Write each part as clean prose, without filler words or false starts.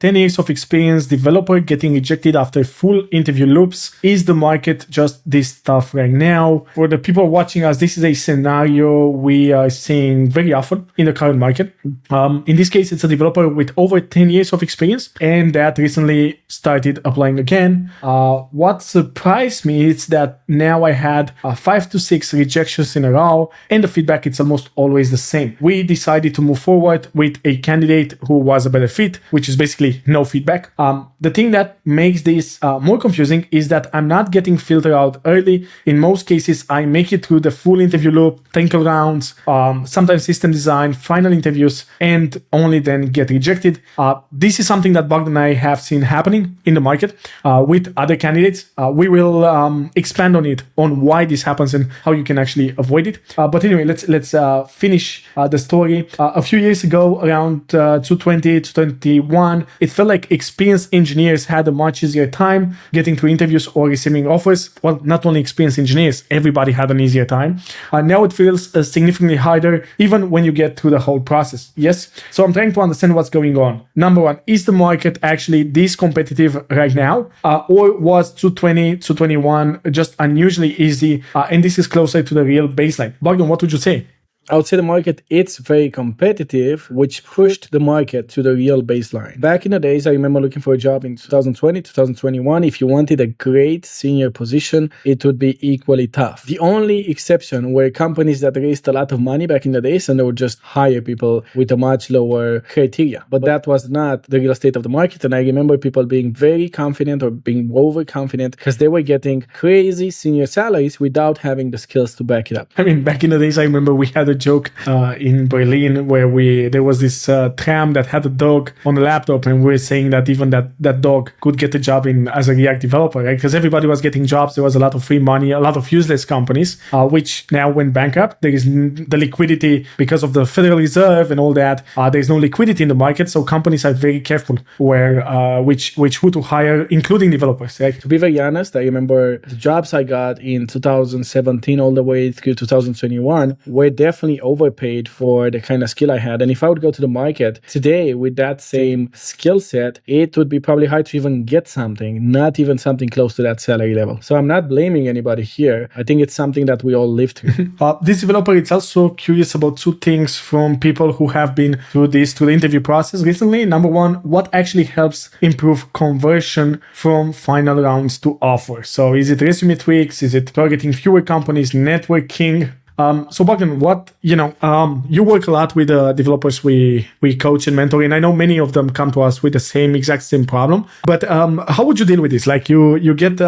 10 years of experience developer getting rejected after full interview loops. Is the market just this tough right now? For the people watching us, this is a scenario we are seeing very often in the current market. In this case, it's a developer with over 10 years of experience and that recently started applying again. What surprised me is that now I had 5 to 6 rejections in a row, and the feedback is almost always the same. We decided to move forward with a candidate who was a better fit, which is basically no feedback. The thing that makes this more confusing is that I'm not getting filtered out early. In most cases, I make it through the full interview loop, technical rounds, sometimes system design, final interviews, and only then get rejected. This is something that Bogdan and I have seen happening in the market with other candidates. We will expand on it, on why this happens and how you can actually avoid it. But anyway, let's finish the story. A few years ago, around 2020, 2021, it felt like experienced engineers had a much easier time getting to interviews or receiving offers. Well, not only experienced engineers, everybody had an easier time. Now it feels significantly harder, even when you get through the whole process. Yes? So I'm trying to understand what's going on. Number one, is the market actually this competitive right now? Or was 2020, 2021 just unusually easy? And this is closer to the real baseline. Bogdan, what would you say? I would say the market, it's very competitive, which pushed the market to the real baseline. Back in the days, I remember looking for a job in 2020, 2021. If you wanted a great senior position, it would be equally tough. The only exception were companies that raised a lot of money back in the days and they would just hire people with a much lower criteria. But that was not the real state of the market. And I remember people being very confident or being overconfident because they were getting crazy senior salaries without having the skills to back it up. I mean, back in the days, I remember we had a joke in Berlin where there was this tram that had a dog on the laptop, and we were saying that even that dog could get a job as a React developer, right? Because everybody was getting jobs. There was a lot of free money, a lot of useless companies, which now went bankrupt. There is the liquidity because of the Federal Reserve and all that. There's no liquidity in the market, so companies are very careful who to hire, including developers, right? To be very honest, I remember the jobs I got in 2017 all the way through 2021 were definitely overpaid for the kind of skill I had. And if I would go to the market today with that same skill set, it would be probably hard to even get something, not even something close to that salary level. So I'm not blaming anybody here. I think it's something that we all live through. This developer is also curious about two things from people who have been through the interview process recently. Number one, what actually helps improve conversion from final rounds to offer? So is it resume tweaks? Is it targeting fewer companies, networking? So Bogdan, you work a lot with the developers we coach and mentor, and I know many of them come to us with the exact same problem. But how would you deal with this? Like you get,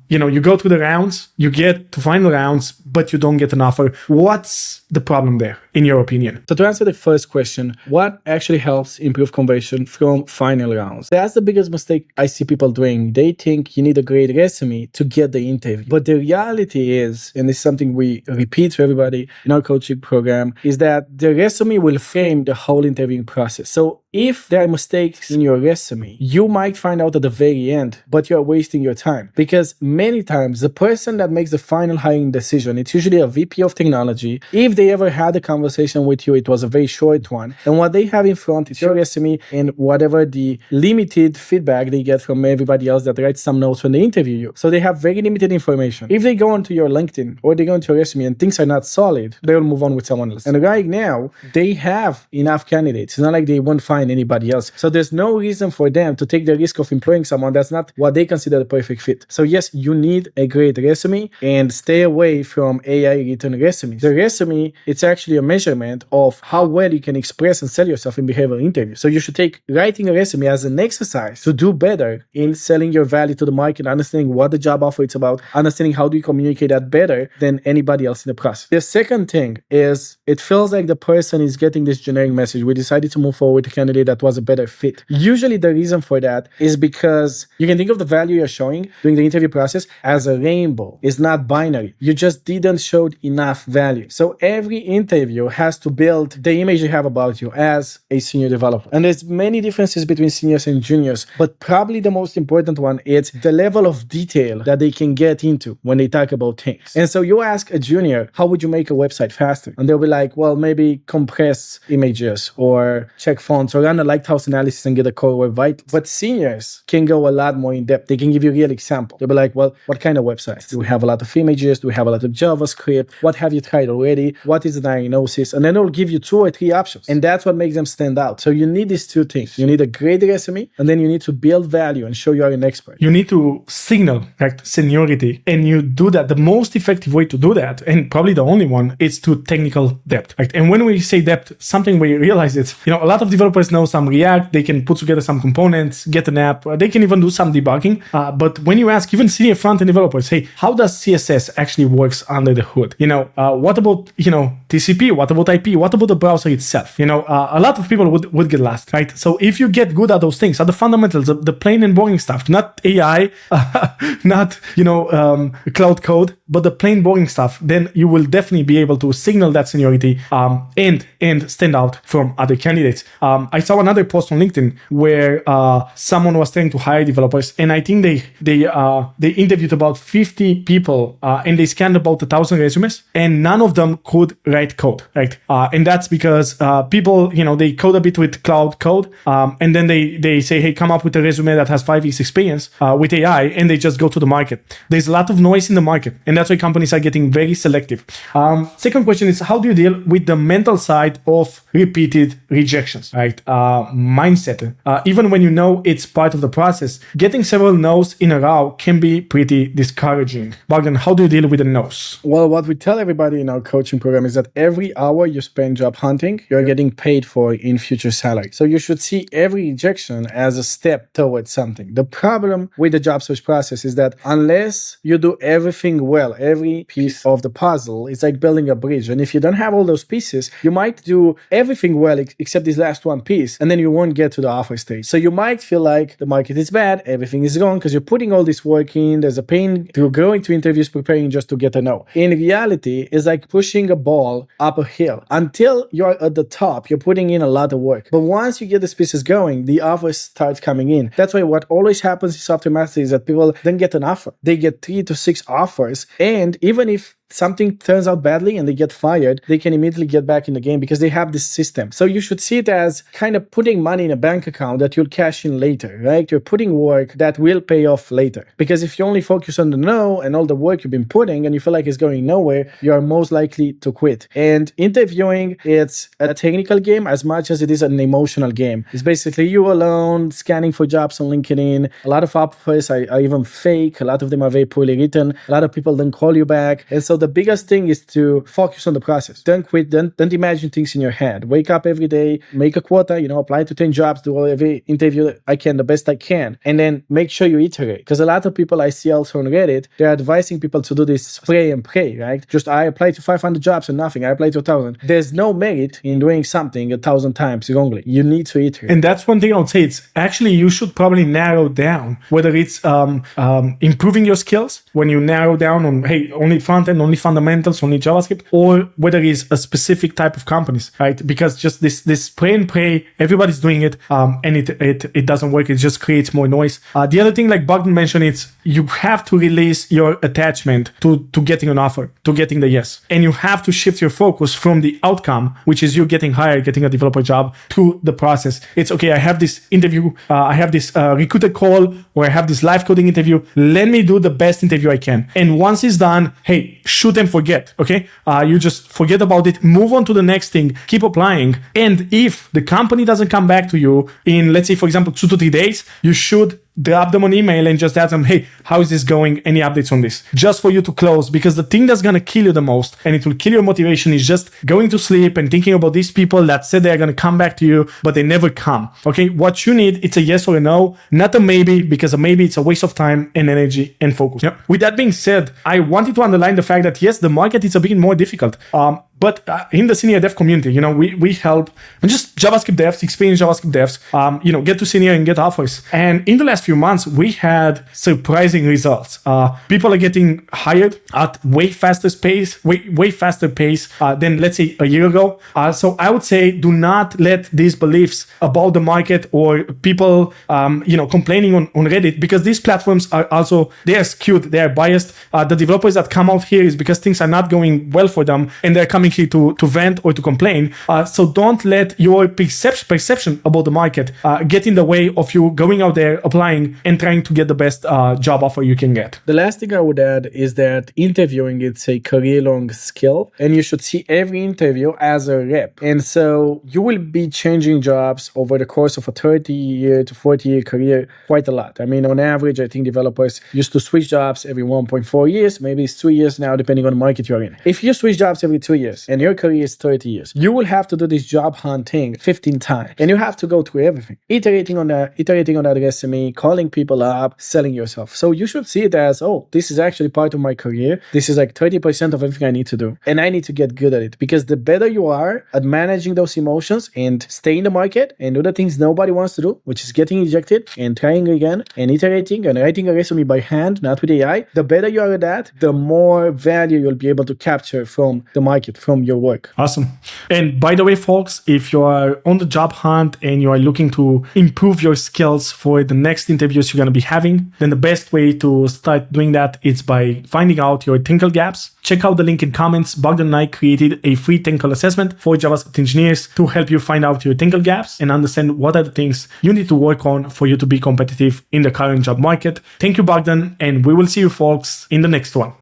you go through the rounds, you get to final rounds, but you don't get an offer. What's the problem there, in your opinion? So to answer the first question, what actually helps improve conversion from final rounds? That's the biggest mistake I see people doing. They think you need a great resume to get the interview. But the reality is, and this is something we repeat to everybody in our coaching program, is that the resume will frame the whole interviewing process. So if there are mistakes in your resume, you might find out at the very end, but you're wasting your time. Because many times, the person that makes the final hiring decision, it's usually a VP of technology. If they ever had a conversation with you, it was a very short one. And what they have in front is your resume and whatever the limited feedback they get from everybody else that writes some notes when they interview you. So they have very limited information. If they go onto your LinkedIn or they go into your resume and things are not solid, they will move on with someone else. And right now, they have enough candidates. It's not like they won't find anybody else. So there's no reason for them to take the risk of employing someone that's not what they consider the perfect fit. So yes, you need a great resume and stay away from AI written resumes. The resume, it's actually a measurement of how well you can express and sell yourself in behavioral interviews. So you should take writing a resume as an exercise to do better in selling your value to the market, understanding what the job offer is about, understanding how do you communicate that better than anybody else in the process. The second thing is it feels like the person is getting this generic message. We decided to move forward with a candidate that was a better fit. Usually the reason for that is because you can think of the value you're showing during the interview process as a rainbow. It's not binary. You just didn't show enough value. So every interview interview has to build the image you have about you as a senior developer. And there's many differences between seniors and juniors, but probably the most important one is the level of detail that they can get into when they talk about things. And so you ask a junior, how would you make a website faster? And they'll be like, well, maybe compress images or check fonts or run a lighthouse analysis and get a core web vital. But seniors can go a lot more in depth. They can give you a real example. They'll be like, well, what kind of websites? Do we have a lot of images? Do we have a lot of JavaScript? What have you tried already? What is the diagnosis? And then they'll give you 2 or 3 options. And that's what makes them stand out. So you need these 2 things. You need a great resume, and then you need to build value and show you are an expert. You need to signal seniority, and you do that. The most effective way to do that, and probably the only one, is to technical depth. Right? And when we say depth, something we realize is, a lot of developers know some React, they can put together some components, get an app, they can even do some debugging. But when you ask even senior front-end developers, hey, how does CSS actually works under the hood? What about, TCP? What about IP? What about the browser itself? A lot of people would get lost, right? So if you get good at those things, at the fundamentals, the plain and boring stuff, not AI, not, cloud code, but the plain boring stuff, then you will definitely be able to signal that seniority and stand out from other candidates. I saw another post on LinkedIn where someone was trying to hire developers, and I think they interviewed about 50 people and they scanned about 1,000 resumes, and none of them could write code, right? And that's because people, they code a bit with cloud code, and then they say, hey, come up with a resume that has 5 years experience with AI, and they just go to the market. There's a lot of noise in the market, and that's why companies are getting very selective. Second question is, how do you deal with the mental side of repeated rejections, right? Mindset. Even when it's part of the process, getting several no's in a row can be pretty discouraging. Bogdan, how do you deal with the no's? Well, what we tell everybody in our coaching program is that every hour you spend job hunting, you're getting paid for in future salary. So you should see every rejection as a step towards something. The problem with the job search process is that unless you do everything well, every piece of the puzzle, it's like building a bridge. And if you don't have all those pieces, you might do everything well except this last one piece, and then you won't get to the offer stage. So you might feel like the market is bad, everything is wrong, because you're putting all this work in, there's a pain to going to interviews, preparing just to get a no. In reality, it's like pushing a ball up a hill. Until you're at the top, you're putting in a lot of work. But once you get these pieces going, the offers start coming in. That's why what always happens in software mastery is that people don't get an offer. They get 3 to 6 offers, and even if something turns out badly and they get fired, they can immediately get back in the game because they have this system. So you should see it as kind of putting money in a bank account that you'll cash in later, right? You're putting work that will pay off later. Because if you only focus on the no and all the work you've been putting and you feel like it's going nowhere, you are most likely to quit. And interviewing, it's a technical game as much as it is an emotional game. It's basically you alone scanning for jobs on LinkedIn. A lot of offers are even fake. A lot of them are very poorly written. A lot of people don't call you back. And so the biggest thing is to focus on the process. Don't quit. Don't imagine things in your head. Wake up every day, make a quota, apply to 10 jobs, do every interview I can, the best I can. And then make sure you iterate. Because a lot of people I see also on Reddit, they're advising people to do this spray and pray, right? Just I applied to 500 jobs and nothing. I applied to 1,000. There's no merit in doing something 1,000 times wrongly. You need to iterate. And that's one thing I would say. It's actually, you should probably narrow down whether it's improving your skills when you narrow down on, hey, only front end, only fundamentals, only JavaScript, or whether it's a specific type of companies, right? Because just this spray and pray, everybody's doing it, and it doesn't work. It just creates more noise. The other thing, like Bogdan mentioned, it's you have to release your attachment to getting an offer, to getting the yes. And you have to shift your focus from the outcome, which is you getting hired, getting a developer job, to the process. It's okay, I have this interview, I have this recruiter call, or I have this live coding interview. Let me do the best interview I can. And once it's done, hey, shoot and forget, okay? You just forget about it, move on to the next thing, keep applying. And if the company doesn't come back to you in, let's say, for example, 2 to 3 days, you should drop them an email and just ask them, hey, how is this going? Any updates on this? Just for you to close, because the thing that's going to kill you the most and it will kill your motivation is just going to sleep and thinking about these people that said they're going to come back to you, but they never come. Okay. What you need, it's a yes or a no, not a maybe, because a maybe it's a waste of time and energy and focus. Yep. With that being said, I wanted to underline the fact that yes, the market is a bit more difficult. But in the senior dev community, we help just JavaScript devs, experienced JavaScript devs, get to senior and get offers. And in the last few months, we had surprising results. People are getting hired at way faster pace than, let's say, a year ago. So I would say do not let these beliefs about the market or people, complaining on Reddit, because these platforms are also, they are skewed, they are biased. The developers that come out here is because things are not going well for them and they're coming here to vent or to complain. So don't let your perception about the market get in the way of you going out there, applying and trying to get the best job offer you can get. The last thing I would add is that interviewing, it's a career-long skill, and you should see every interview as a rep. And so you will be changing jobs over the course of a 30-year to 40-year career quite a lot. I mean, on average, I think developers used to switch jobs every 1.4 years. Maybe it's 2 years now, depending on the market you're in. If you switch jobs every 2 years and your career is 30 years, you will have to do this job hunting 15 times. And you have to go through everything, iterating on that resume, calling people up, selling yourself. So you should see it as, oh, this is actually part of my career. This is like 30% of everything I need to do. And I need to get good at it, because the better you are at managing those emotions and stay in the market and do the things nobody wants to do, which is getting ejected and trying again and iterating and writing a resume by hand, not with AI, the better you are at that, the more value you'll be able to capture from the market, from your work. Awesome. And by the way, folks, if you are on the job hunt and you are looking to improve your skills for the next interviews you're going to be having, then the best way to start doing that is by finding out your technical gaps. Check out the link in comments. Bogdan and I created a free technical assessment for JavaScript engineers to help you find out your technical gaps and understand what are the things you need to work on for you to be competitive in the current job market. Thank you, Bogdan, and we will see you folks in the next one.